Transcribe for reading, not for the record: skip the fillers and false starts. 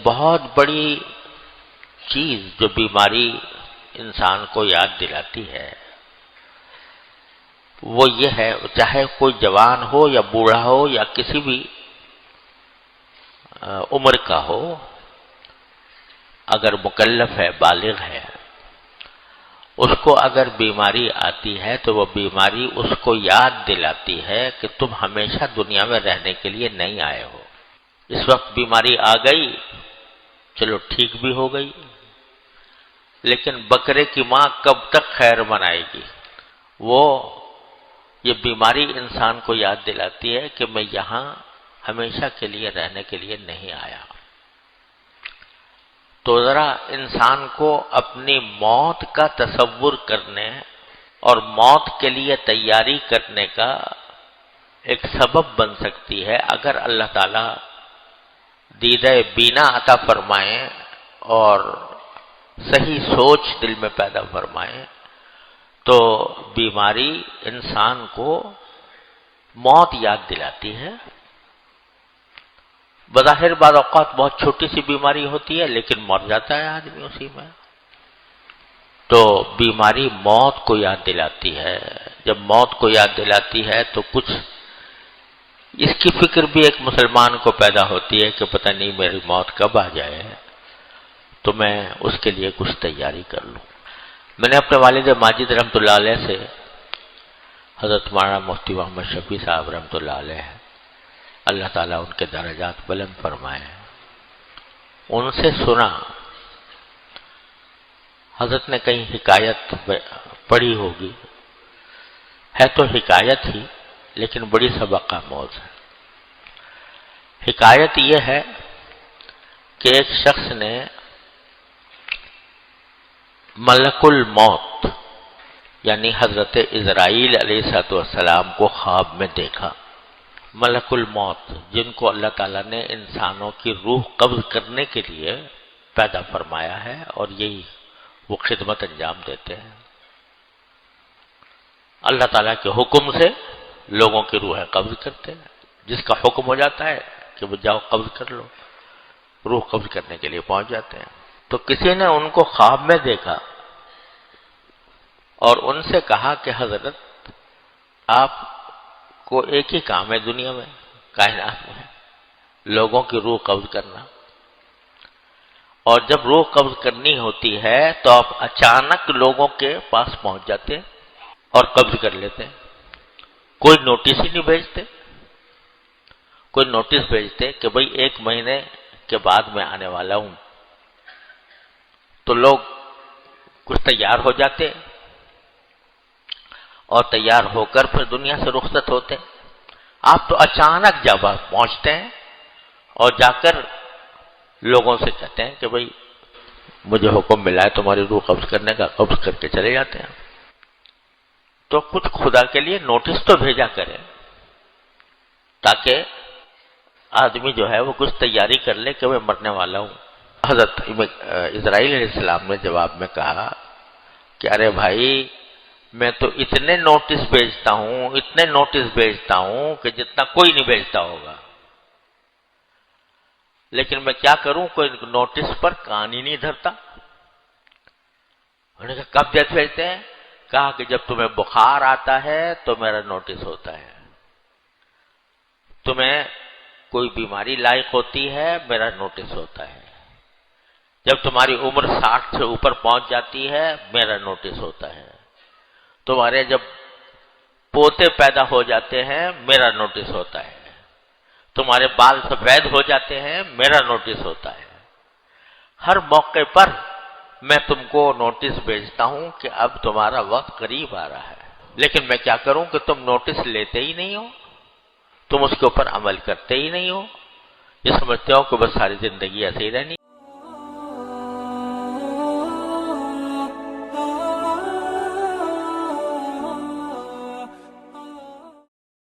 بہت بڑی چیز جو بیماری انسان کو یاد دلاتی ہے وہ یہ ہے، چاہے کوئی جوان ہو یا بوڑھا ہو یا کسی بھی عمر کا ہو، اگر مکلف ہے، بالغ ہے، اس کو اگر بیماری آتی ہے تو وہ بیماری اس کو یاد دلاتی ہے کہ تم ہمیشہ دنیا میں رہنے کے لیے نہیں آئے ہو۔ اس وقت بیماری آ گئی، چلو ٹھیک بھی ہو گئی، لیکن بکرے کی ماں کب تک خیر منائے گی؟ یہ بیماری انسان کو یاد دلاتی ہے کہ میں یہاں ہمیشہ کے لیے رہنے کے لیے نہیں آیا۔ تو ذرا انسان کو اپنی موت کا تصور کرنے اور موت کے لیے تیاری کرنے کا ایک سبب بن سکتی ہے اگر اللہ تعالی دیدہ بینا عطا فرمائیں اور صحیح سوچ دل میں پیدا فرمائیں، تو بیماری انسان کو موت یاد دلاتی ہے۔ بظاہر بعض اوقات بہت چھوٹی سی بیماری ہوتی ہے لیکن مر جاتا ہے آدمی اسی میں۔ تو بیماری موت کو یاد دلاتی ہے۔ جب موت کو یاد دلاتی ہے تو کچھ اس کی فکر بھی ایک مسلمان کو پیدا ہوتی ہے کہ پتہ نہیں میری موت کب آ جائے تو میں اس کے لیے کچھ تیاری کر لوں۔ میں نے اپنے والد ماجد رحمۃ اللہ علیہ سے، حضرت مولانا مفتی محمد شفیع صاحب رحمۃ اللہ علیہ، اللہ تعالیٰ ان کے درجات بلند فرمائے، ان سے سنا، حضرت نے کہیں حکایت پڑھی ہوگی، ہے تو حکایت ہی لیکن بڑی سبق آموز ہے۔ حکایت یہ ہے کہ ایک شخص نے ملک الموت یعنی حضرت عزرائیل علیہ السلام کو خواب میں دیکھا۔ ملک الموت جن کو اللہ تعالیٰ نے انسانوں کی روح قبض کرنے کے لیے پیدا فرمایا ہے اور یہی وہ خدمت انجام دیتے ہیں۔ اللہ تعالیٰ کے حکم سے لوگوں کی روحیں قبض کرتے ہیں، جس کا حکم ہو جاتا ہے کہ وہ جاؤ قبض کر لو، روح قبض کرنے کے لیے پہنچ جاتے ہیں۔ تو کسی نے ان کو خواب میں دیکھا اور ان سے کہا کہ حضرت آپ کو ایک ہی کام ہے دنیا میں، کائنات میں، لوگوں کی روح قبض کرنا، اور جب روح قبض کرنی ہوتی ہے تو آپ اچانک لوگوں کے پاس پہنچ جاتے اور قبض کر لیتے، کوئی نوٹس ہی نہیں بھیجتے، کوئی نوٹس بھیجتے کہ بھئی 1 مہینے کے بعد میں آنے والا ہوں، تو لوگ کچھ تیار ہو جاتے اور تیار ہو کر پھر دنیا سے رخصت ہوتے۔ آپ تو اچانک جب پہنچتے ہیں اور جا کر لوگوں سے کہتے ہیں کہ بھئی مجھے حکم ملا ہے تمہاری روح قبض کرنے کا، قبض کر کے چلے جاتے ہیں۔ تو کچھ خدا کے لیے نوٹس تو بھیجا کرے تاکہ آدمی جو ہے وہ کچھ تیاری کر لے کہ میں مرنے والا ہوں۔ حضرت اسرائیل علیہ السلام نے جواب میں کہا کہ ارے بھائی میں تو اتنے نوٹس بھیجتا ہوں کہ جتنا کوئی نہیں بھیجتا ہوگا، لیکن میں کیا کروں، کوئی نوٹس پر کان ہی نہیں دھرتا۔ انہوں نے کہا کب بھیجتے ہیں؟ کہا کہ جب تمہیں بخار آتا ہے تو میرا نوٹس ہوتا ہے، تمہیں کوئی بیماری لاحق ہوتی ہے میرا نوٹس ہوتا ہے، جب تمہاری عمر 60 سے اوپر پہنچ جاتی ہے میرا نوٹس ہوتا ہے، تمہارے جب پوتے پیدا ہو جاتے ہیں میرا نوٹس ہوتا ہے، تمہارے بال سفید ہو جاتے ہیں میرا نوٹس ہوتا ہے۔ ہر موقع پر میں تم کو نوٹس بھیجتا ہوں کہ اب تمہارا وقت قریب آ رہا ہے، لیکن میں کیا کروں کہ تم نوٹس لیتے ہی نہیں ہو، تم اس کے اوپر عمل کرتے ہی نہیں ہو، یہ سمجھتے ہو کہ بس ساری زندگی ایسے ہی رہنی۔